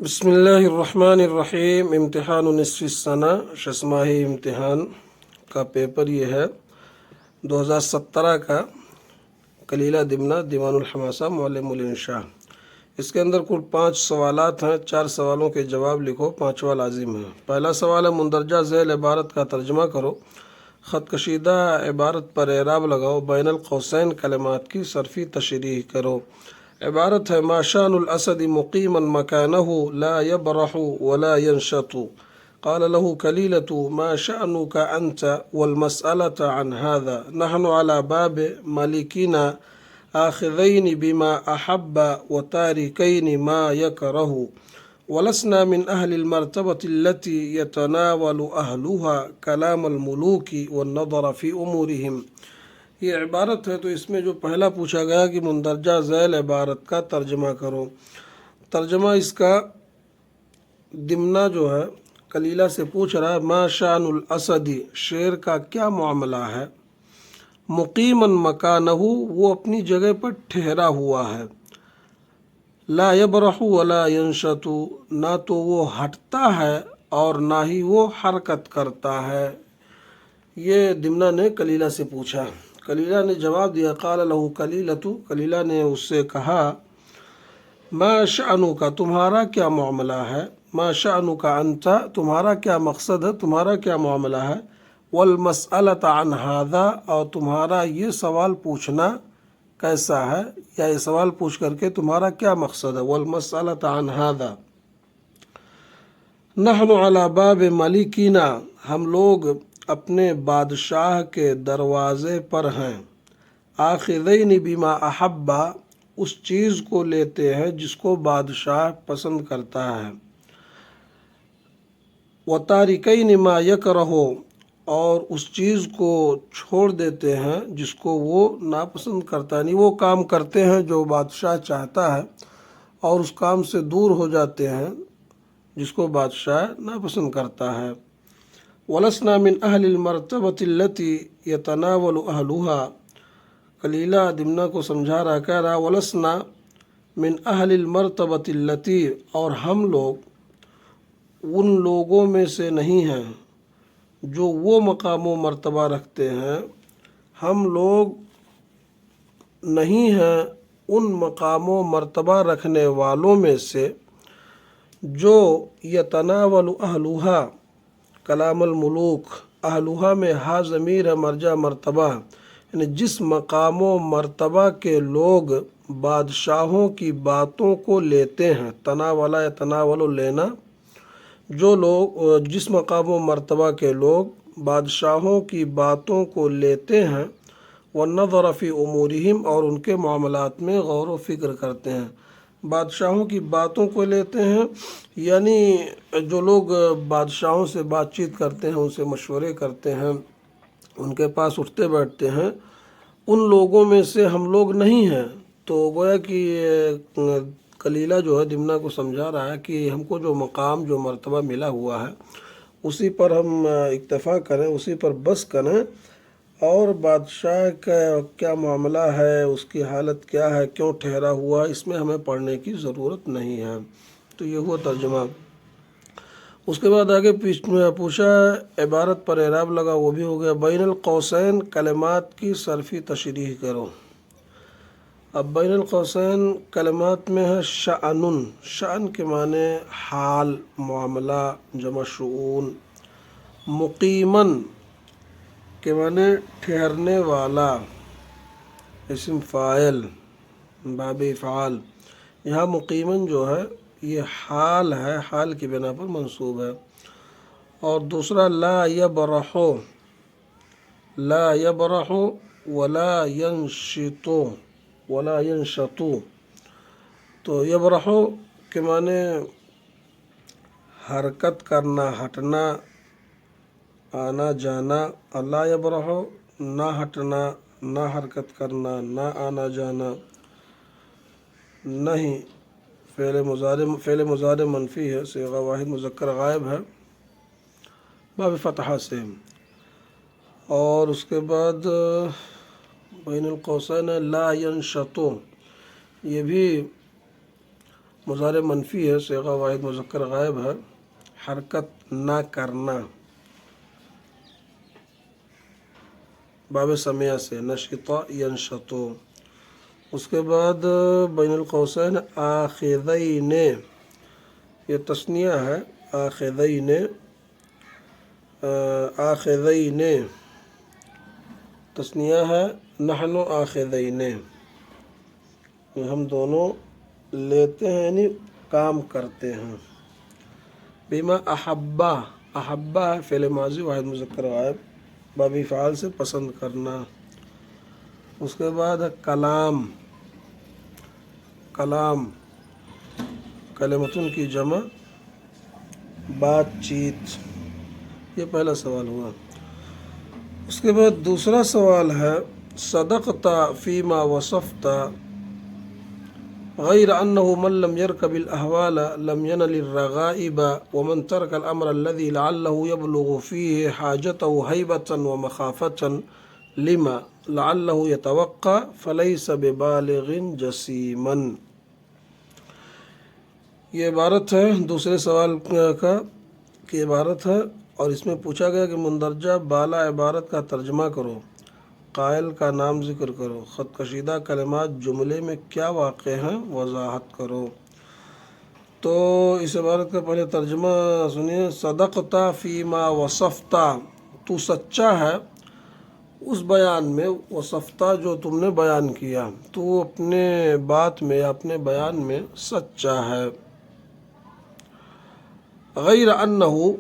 بسم اللہ الرحمن الرحیم۔ امتحان نصف السنہ ششماہی امتحان کا پیپر یہ ہے 2017 کا، کلیلہ دمنہ دیوان الحماسہ معلم الانشاء۔ اس کے اندر کل 5 سوالات ہیں، 4 سوالوں کے جواب لکھو، 5واں لازم ہے۔ پہلا سوال ہے مندرجہ ذیل عبارت کا ترجمہ کرو، خط کشیدہ عبارت پر اعراب لگاؤ، بین القوسین کلمات کی صرفی تشریح کرو۔ عبارت ہے ما شان الاسد مقیما مکانہ لا یبرح ولا ینشط، قال له کلیلة ما شأنك انت والمسألة عن هذا، نحن على باب مالکنا آخذین بما احب وتارکین ما یکرہ، ولسنا من اہل المرتبة التي يتناول اہلها کلام الملوک والنظر في امورهم۔ یہ عبارت ہے تو اس میں جو پہلا پوچھا گیا کہ مندرجہ ذیل عبارت کا ترجمہ کرو، ترجمہ اس کا دمنہ جو ہے کلیلہ سے پوچھ رہا ہے ما شان الاسد، شیر کا کیا معاملہ ہے، مقیما مکانہ، وہ اپنی جگہ پر ٹھہرا ہوا ہے، لا یبرح ولا ینشط، نہ تو وہ ہٹتا ہے اور نہ ہی وہ حرکت کرتا ہے۔ یہ دمنہ نے کلیلہ سے پوچھا، کلیلہ نے جواب دیا قال له کلیلۃ، کلیلہ نے اس سے کہا ما شأنک، تمہارا کیا معاملہ ہے، ما شأنک انت، تمہارا کیا مقصد ہے، تمہارا کیا معاملہ ہے، والمسألۃ عن هذا، اور تمہارا یہ سوال پوچھنا کیسا ہے، یا یہ سوال پوچھ کر کے تمہارا کیا مقصد ہے، والمسألۃ عن هذا، نحن علی باب ملکنا، ہم لوگ اپنے بادشاہ کے دروازے پر ہیں، آخذین بما احبا، اس چیز کو لیتے ہیں جس کو بادشاہ پسند کرتا ہے، وتارکین ما یکرہ، اور اس چیز کو چھوڑ دیتے ہیں جس کو وہ ناپسند کرتا ہے، یعنی وہ کام کرتے ہیں جو بادشاہ چاہتا ہے اور اس کام سے دور ہو جاتے ہیں جس کو بادشاہ ناپسند کرتا ہے۔ ولسنا من اہل المرتبۃ التی یتناول اہلها، کلیلہ دمنہ کو سمجھا رہا، کہہ رہا ولسنا من اہل المرتبۃ التی، اور ہم لوگ ان لوگوں میں سے نہیں ہیں جو وہ مقام و مرتبہ رکھتے ہیں، ہم لوگ نہیں ہیں ان مقام و مرتبہ رکھنے والوں میں سے جو یتناول اہلہا کلام الملوک، اہلہا میں ہا ضمیر ہے مرجع مرتبہ، یعنی جس مقام و مرتبہ کے لوگ بادشاہوں کی باتوں کو لیتے ہیں، تناولا یا تناول لینا، جو لوگ جس مقام و مرتبہ کے لوگ بادشاہوں کی باتوں کو لیتے ہیں، والنظر فی امورہم، اور ان کے معاملات میں غور و فکر کرتے ہیں، بادشاہوں کی باتوں کو لیتے ہیں، یعنی جو لوگ بادشاہوں سے بات چیت کرتے ہیں، ان سے مشورے کرتے ہیں، ان کے پاس اٹھتے بیٹھتے ہیں، ان لوگوں میں سے ہم لوگ نہیں ہیں۔ تو گویا کہ کلیلہ جو ہے دمنہ کو سمجھا رہا ہے کہ ہم کو جو مقام جو مرتبہ ملا ہوا ہے اسی پر ہم اکتفا کریں، اسی پر بس کریں، اور بادشاہ کا کیا معاملہ ہے، اس کی حالت کیا ہے، کیوں ٹھہرا ہوا، اس میں ہمیں پڑھنے کی ضرورت نہیں ہے۔ تو یہ ہوا ترجمہ۔ اس کے بعد آگے پوچھا عبارت پر اعراب لگا، وہ بھی ہو گیا، بین القوسین کلمات کی صرفی تشریح کرو۔ اب بین القوسین کلمات میں ہے شأن، شأن کے معنی حال، معاملہ، جمع شؤون، مقیماً کے معنی ٹھہرنے والا، اسم فاعل باب افعال، یہاں مقیماً جو ہے یہ حال ہے، حال کی بنا پر منصوب ہے۔ اور دوسرا لا یبرح، لا یبرح ولا ینشط، ولا ینشط، تو یبرح کے معنی حرکت کرنا، ہٹنا، آنا جانا، لا یبرح نہ ہٹنا، نہ حرکت کرنا، نہ آنا جانا، نہیں، فعل مضارع منفی ہے، صیغہ واحد مذکر غائب ہے، باب فتحہ سے۔ اور اس کے بعد بین القوسین لا ینشط، یہ بھی مضارع منفی ہے، صیغہ واحد مذکر غائب ہے، حرکت نہ کرنا، باب سمیہ سے، نشطا ینشطو۔ اس کے بعد بین القوسین آخذین، یہ تثنیہ ہے، آخذین، آخذین تثنیہ ہے، نحن آخذین، ہم دونوں لیتے ہیں یعنی کام کرتے ہیں۔ بما احبا، احبا ہے فعل ماضی واحد مذکر غائب، باب فعال سے پسند کرنا۔ اس کے بعد کلام، کلام کلمتن کی جمع بات چیت، یہ پہلا سوال ہوا۔ اس کے بعد دوسرا سوال ہے صدقت فیما وصفت غیر انه من لم يركب الاحوال لم ينل الرغائب ومن ترك الامر الذي لعله يبلغ فيه حاجته هيبة ومخافة لما لعله يتوقع فليس ببالغ جسيما۔ یہ عبارت ہے دوسرے سوال کا کی عبارت ہے، اور اس میں پوچھا گیا کہ مندرجہ بالا عبارت کا ترجمہ کرو، قائل کا نام ذکر کرو، خط کشیدہ کلمات جملے میں کیا واقع ہیں وضاحت کرو۔ تو اس عبارت کا پہلے ترجمہ سنیے۔ صدقتا فیما وصفتا، تو سچا ہے اس بیان میں، وصفتا جو تم نے بیان کیا، تو اپنے بات میں اپنے بیان میں سچا ہے۔ غیر انہو،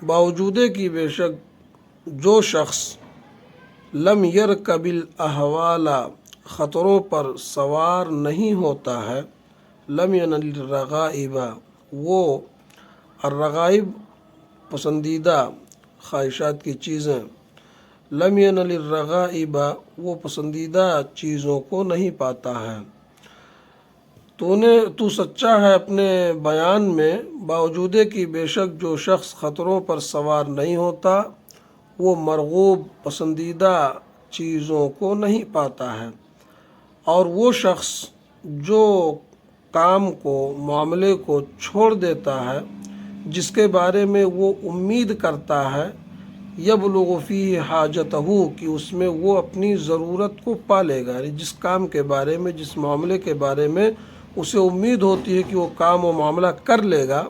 باوجود کی بے شک جو شخص لم یرکب الاحوال، خطروں پر سوار نہیں ہوتا ہے، لم ینل الرغائب، وہ الرغائب پسندیدہ خواہشات کی چیزیں، لم ینل الرغائب وہ پسندیدہ چیزوں کو نہیں پاتا ہے۔ تو سچا ہے اپنے بیان میں، باوجود کی بے شک جو شخص خطروں پر سوار نہیں ہوتا وہ مرغوب پسندیدہ چیزوں کو نہیں پاتا ہے، اور وہ شخص جو کام کو معاملے کو چھوڑ دیتا ہے جس کے بارے میں وہ امید کرتا ہے، یبلغ فیہ حاجتہ، کہ اس میں وہ اپنی ضرورت کو پا لے گا، یعنی جس کام کے بارے میں جس معاملے کے بارے میں اسے امید ہوتی ہے کہ وہ کام و معاملہ کر لے گا،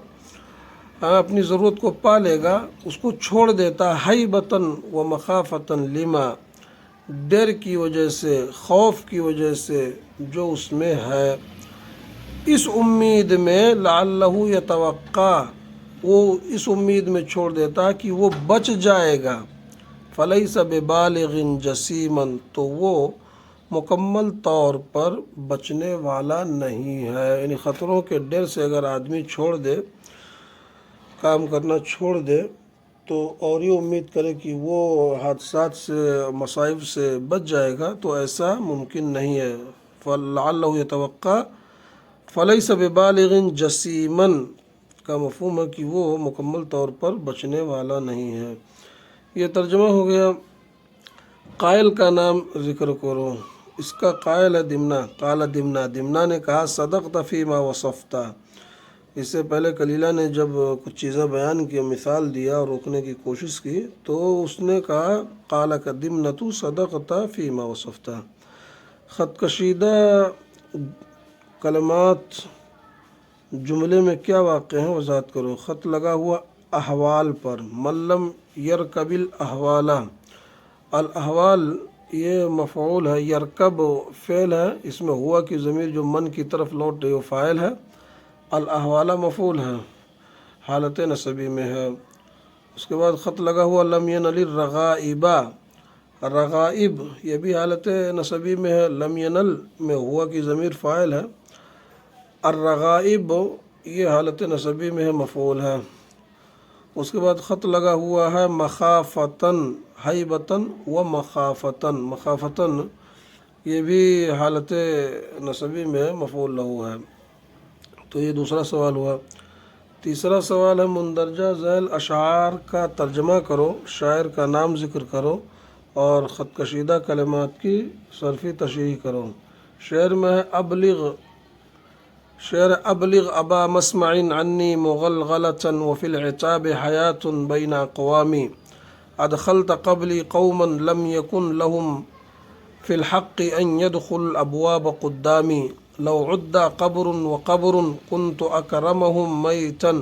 اپنی ضرورت کو پا لے گا، اس کو چھوڑ دیتا ہیبۃ و مخافۃ لما، ڈر کی وجہ سے، خوف کی وجہ سے جو اس میں ہے، اس امید میں لعلہ یتوقع، وہ اس امید میں چھوڑ دیتا کہ وہ بچ جائے گا، فلیس ببالغ جسیما، تو وہ مکمل طور پر بچنے والا نہیں ہے۔ یعنی خطروں کے ڈر سے اگر آدمی چھوڑ دے، کام کرنا چھوڑ دے، تو اور یہ امید کرے کہ وہ حادثات سے مصائب سے بچ جائے گا، تو ایسا ممکن نہیں ہے۔ فلعلہ یتوقع فلیس ببالغ جسیما کا مفہوم ہے کہ وہ مکمل طور پر بچنے والا نہیں ہے۔ یہ ترجمہ ہو گیا۔ قائل کا نام ذکر کرو، اس کا قائل ہے دمنہ، قال دمنہ، دمنہ نے کہا صدقت فیما وصفت۔ اس سے پہلے کلیلہ نے جب کچھ چیزیں بیان کی، مثال دیا اور روکنے کی کوشش کی، تو اس نے کہا قال کا دمنۃ صدقت فیما وصفت، خط کشیدہ کلمات جملے میں کیا واقع ہیں وضاحت کرو۔ خط لگا ہوا احوال پر، من لم یرکب الاحوال، الاحوال یہ مفعول ہے، یرکب فعل ہے، اس میں ہوا کی ضمیر جو من کی طرف لوٹ رہی وہ فاعل ہے، الاحوال مفعول ہے، حالت نصبی میں ہے۔ اس کے بعد خط لگا ہوا لم ینل الرغائب، رغائب یہ بھی حالت نصبی میں ہے، لم ینل میں ہوا کی ضمیر فاعل ہے، الرغائب یہ حالت نصبی میں ہے، مفعول ہے۔ اس کے بعد خط لگا ہوا ہے مخافتن، ہیبتن و مخافتن، مخافتن یہ بھی حالت نصبی میں ہے، مفعول لہو ہے۔ تو یہ دوسرا سوال ہوا۔ تیسرا سوال ہے مندرجہ ذیل اشعار کا ترجمہ کرو، شاعر کا نام ذکر کرو اور خط کشیدہ کلمات کی صرفی تشریح کرو۔ شعر میں ہے ابلغ شعر ابلغ ابا مسمع عنی مغلغلة وفی العتاب حیات بین اقوامی ادخلت قبلی قوما لم یکن لهم فی الحق ان يدخل الابواب قدامی لو عد قبر وقبر كنت اکرمهم میتا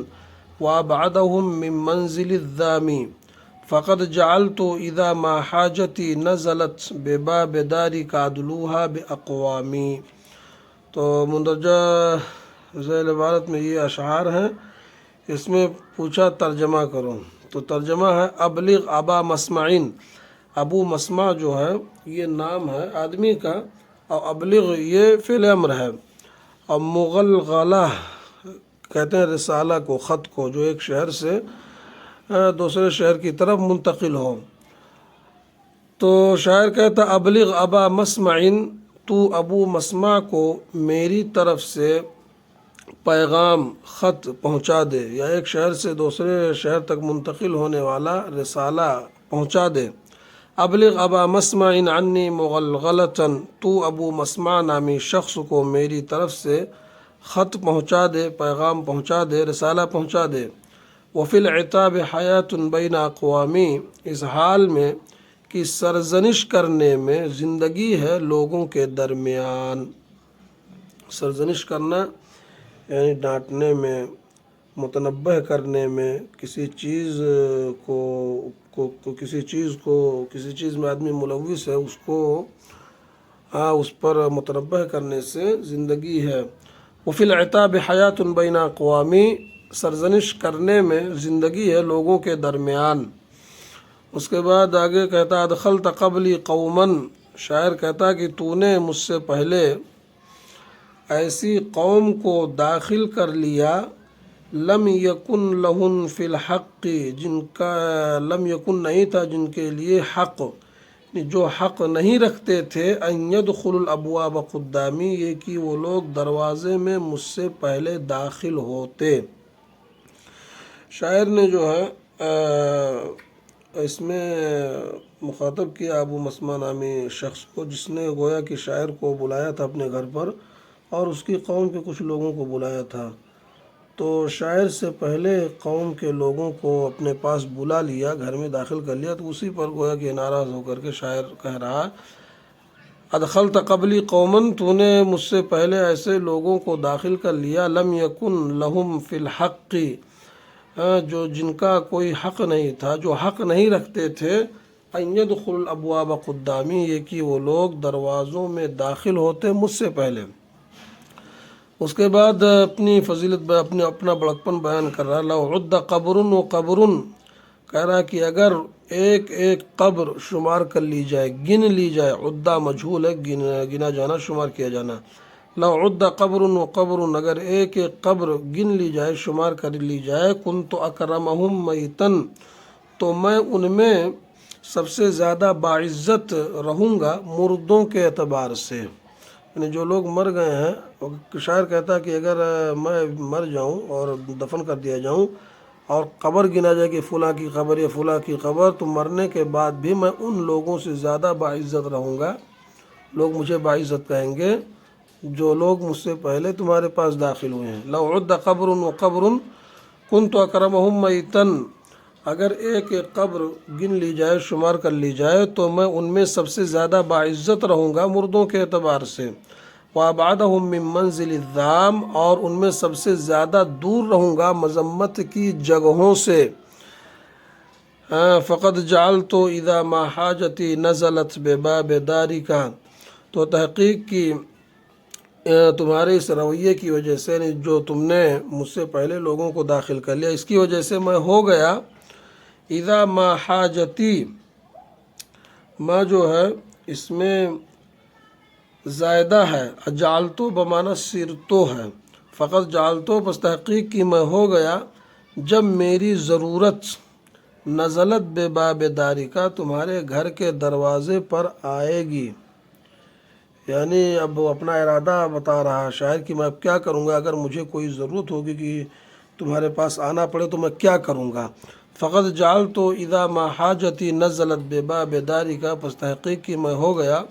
وابعدهم من منزل الذامی فقد جعلت اذا ما حاجتی نزلت بباب دارک ادلوها باقوامی۔ تو مندرجہ ذیل عبارت میں یہ اشعار ہیں، اس میں پوچھا ترجمہ کرو، تو ترجمہ ہے ابلغ ابا مسمعین، ابو مسمع جو ہے یہ نام ہے آدمی کا، اور ابلغ یہ فعل امر ہے، اور مغلغلہ کہتے ہیں رسالہ کو، خط کو، جو ایک شہر سے دوسرے شہر کی طرف منتقل ہو۔ تو شاعر کہتا ابلغ ابا مسمعین، تو ابو مسمع کو میری طرف سے پیغام خط پہنچا دے، یا ایک شہر سے دوسرے شہر تک منتقل ہونے والا رسالہ پہنچا دے۔ ابلغ ابا مسمع عنی مغلغلة، تو ابو مسمع نامی شخص کو میری طرف سے خط پہنچا دے، پیغام پہنچا دے، رسالہ پہنچا دے۔ وفی العتاب حیات بین اقوامی، اس حال میں کہ سرزنش کرنے میں زندگی ہے لوگوں کے درمیان۔ سرزنش کرنا یعنی ڈانٹنے میں، متنبہ کرنے میں، کسی چیز کسی چیز میں آدمی ملوث ہے، اس کو اس پر متنبہ کرنے سے زندگی ہے۔ وفی العتاب حیات بین اقوامی، سرزنش کرنے میں زندگی ہے لوگوں کے درمیان۔ اس کے بعد آگے کہتا ادخلت قبلی قوما، شاعر کہتا کہ تو نے مجھ سے پہلے ایسی قوم کو داخل کر لیا، لم یکن لہن فی الحق، جن کا لم یکن نہیں تھا جن کے لیے حق، جو حق نہیں رکھتے تھے، ان يدخل الابواب قدامی، یہ کہ وہ لوگ دروازے میں مجھ سے پہلے داخل ہوتے۔ شاعر نے جو ہے اس میں مخاطب کیا ابو مسمع نامی شخص کو، جس نے گویا کہ شاعر کو بلایا تھا اپنے گھر پر، اور اس کی قوم کے کچھ لوگوں کو بلایا تھا۔ تو شاعر سے پہلے قوم کے لوگوں کو اپنے پاس بلا لیا، گھر میں داخل کر لیا، تو اسی پر گویا کہ ناراض ہو کر کے شاعر کہہ رہا ادخلت قبلی قومن، تو نے مجھ سے پہلے ایسے لوگوں کو داخل کر لیا، لم یکن لہم فی الحق، جو جن کا کوئی حق نہیں تھا، جو حق نہیں رکھتے تھے، ان يدخل الابواب قدامی، یہ کہ وہ لوگ دروازوں میں داخل ہوتے مجھ سے پہلے۔ اس کے بعد اپنی فضیلت اپنا بڑکپن بیان کر رہا، لو عد قبر و قبر، کہہ رہا کہ اگر ایک ایک قبر شمار کر لی جائے، گن لی جائے، عدہ مجہول ہے، گنا جانا، شمار کیا جانا، لو عد قبر و قبر، اگر ایک ایک قبر گن لی جائے، شمار کر لی جائے، کنت اکرمہم میتن، تو میں ان میں سب سے زیادہ باعزت رہوں گا مردوں کے اعتبار سے، یعنی جو لوگ مر گئے ہیں۔ شاعر کہتا ہے کہ اگر میں مر جاؤں اور دفن کر دیا جاؤں اور قبر گنا جائے کہ فلاں کی قبر یا فلاں کی قبر، تو مرنے کے بعد بھی میں ان لوگوں سے زیادہ باعزت رہوں گا، لوگ مجھے باعزت کہیں گے جو لوگ مجھ سے پہلے تمہارے پاس داخل ہوئے ہیں۔ لو عد قبر و قبر کنت اکرمہم میتن، اگر ایک ایک قبر گن لی جائے، شمار کر لی جائے، تو میں ان میں سب سے زیادہ باعزت رہوں گا مردوں کے اعتبار سے، وابعدہم من منزل الذام، اور ان میں سب سے زیادہ دور رہوں گا مذمت کی جگہوں سے۔ فقد جعلت اذا ما حاجتی نزلت بباب دارک، تو تحقیق کی تمہارے اس رویے کی وجہ سے، جو تم نے مجھ سے پہلے لوگوں کو داخل کر لیا، اس کی وجہ سے میں ہو گیا اذا ما حاجتی، ما جو ہے اس میں زائدہ ہے، جعلتو بمعنی سرتو ہے، فقط جعلتو پس تحقیق کی میں ہو گیا، جب میری ضرورت نزلت بباب دارکا، تمہارے گھر کے دروازے پر آئے گی، یعنی اب وہ اپنا ارادہ بتا رہا شاعر کہ میں اب کیا کروں گا، اگر مجھے کوئی ضرورت ہوگی کہ تمہارے پاس آنا پڑے تو میں کیا کروں گا۔ فقط جعلت اذا ما حاجتی نزلت بباب دارک، پس تحقیق کی میں ہو گیا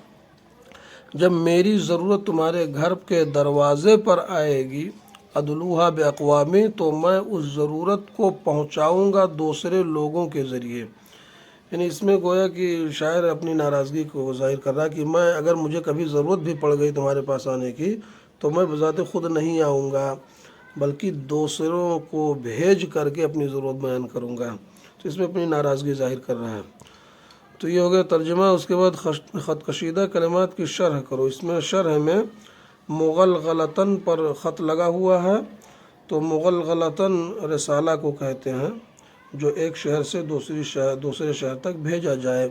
جب میری ضرورت تمہارے گھر کے دروازے پر آئے گی ادلوہا باقوامی، تو میں اس ضرورت کو پہنچاؤں گا دوسرے لوگوں کے ذریعے۔ یعنی اس میں گویا کہ شاعر اپنی ناراضگی کو ظاہر کر رہا ہے کہ میں اگر مجھے کبھی ضرورت بھی پڑ گئی تمہارے پاس آنے کی تو میں بذات خود نہیں آؤں گا، بلکہ دوسروں کو بھیج کر کے اپنی ضرورت بیان کروں گا۔ تو اس میں اپنی ناراضگی ظاہر کر رہا ہے۔ تو یہ ہو گیا ترجمہ۔ اس کے بعد خط کشیدہ کلمات کی شرح کرو۔ اس میں شرح میں مغلغلتاً پر خط لگا ہوا ہے، تو مغلغلتاً رسالہ کو کہتے ہیں جو ایک شہر سے دوسرے شہر تک بھیجا جائے۔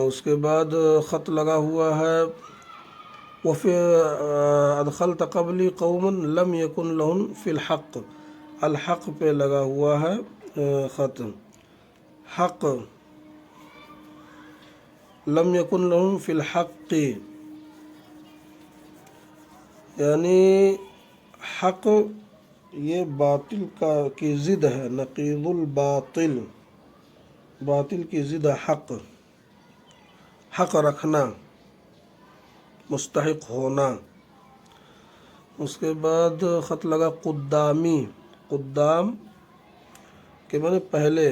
اس کے بعد خط لگا ہوا ہے وفی ادخلت قبلی قوما لم یکن لہم فی الحق، الحق پہ لگا ہوا ہے خط، حق لم یکن لہم فی الحق، یعنی حق یہ باطل کی ضد ہے، نقیض الباطل، باطل کی ضد ہے حق، حق رکھنا، مستحق ہونا۔ اس کے بعد خط لگا قدامی، قدام کے معنی پہلے،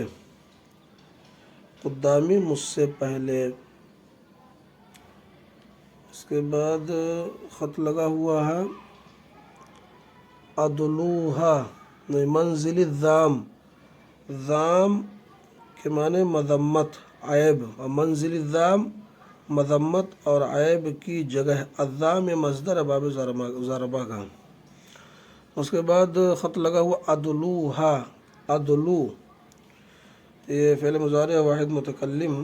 قدامی مجھ سے پہلے۔ اس کے بعد خط لگا ہوا ہے ادلوہا منزل الذام، ذام کے معنی مذمت، عیب، اور منزل الذام مذمت اور عیب کی جگہ، الذام مصدر باب ضربہ کا۔ اس کے بعد خط لگا ہوا ادلوہا، ادلو یہ فعل مضارع واحد متکلم،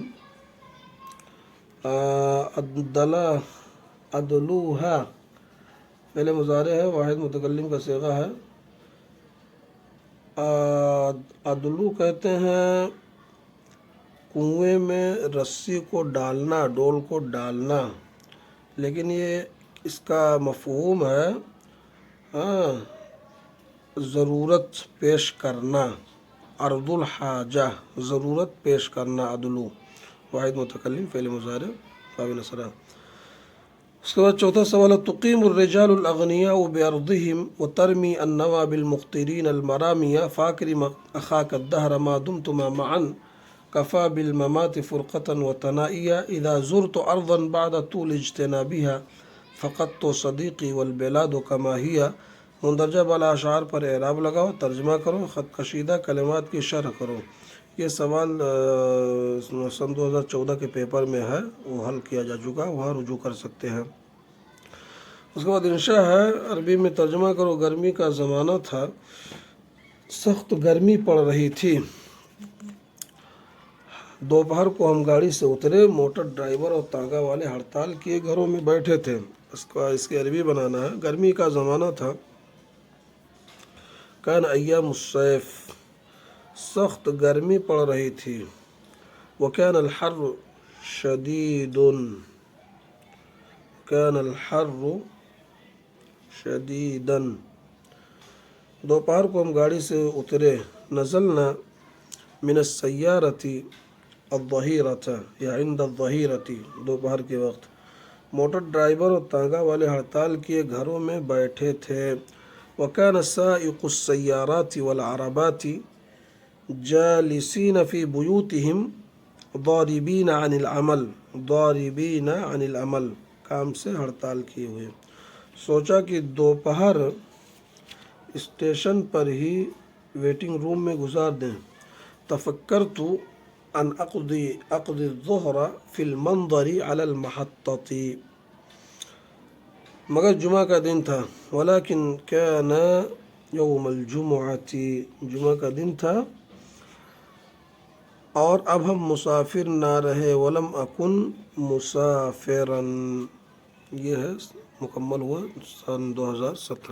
ادلا ادلوہا فعل مضارع ہے واحد متکلم کا صیغہ ہے۔ ادلو کہتے ہیں کنویں میں رسی کو ڈالنا، ڈول کو ڈالنا، لیکن یہ اس کا مفہوم ہے ضرورت پیش کرنا، عرض الحاجہ، ضرورت پیش کرنا، ادلو واحد متکلم فعل مضارع قابل نصرہ۔ اس کے بعد چوتھا سوال ہے تقیم الرجال الاغنیاء بارضهم وترمی النوى بالمقترین المرامیا فاکرم اخاک الدہر ما دمتما معا کفا بالممات فرقة وتنائیا اذا زرت ارضا بعد طول اجتنابها فقدت صدیقی والبلاد کما ہی۔ مندرجہ بالا اشعار پر اعراب لگاؤ، ترجمہ کرو، خط کشیدہ کلمات کی شرح کرو۔ یہ سوال سن 2014 کے پیپر میں ہے، وہ حل کیا جا چکا، وہاں رجوع کر سکتے ہیں۔ اس کے بعد انشاء ہے، عربی میں ترجمہ کرو۔ گرمی کا زمانہ تھا، سخت گرمی پڑ رہی تھی، دوپہر کو ہم گاڑی سے اترے، موٹر ڈرائیور اور تانگا والے ہڑتال کیے گھروں میں بیٹھے تھے۔ اس کی عربی بنانا ہے۔ گرمی کا زمانہ تھا، کان ایام الصیف، سخت گرمی پڑ رہی تھی، وکان الحر شدید، کان الحر شدیدا، دوپہر کو ہم گاڑی سے اترے، نزلنا من السیارۃ الظہیرۃ یا عند الظہیرۃ، دوپہر کے وقت، موٹر ڈرائیور اور تانگا والے ہڑتال کیے گھروں میں بیٹھے تھے، وکان سائق السیارات والعربات جالسین فی بیوتہم ضاربین عن العمل، ضاربین عن العمل، کام سے ہڑتال کیے ہوئے۔ سوچا کہ دوپہر اسٹیشن پر ہی ویٹنگ روم میں گزار دیں۔ تفکرت ان اقضی الظہر فی المنظر علی المحطۃ، مگر جمعہ کا دن تھا، ولیکن کان یوم الجمعۃ، جمعہ کا دن تھا اور اب ہم مسافر نہ رہے، ولم اکن مسافرا، یہ ہے مکمل ہوا سن 2017۔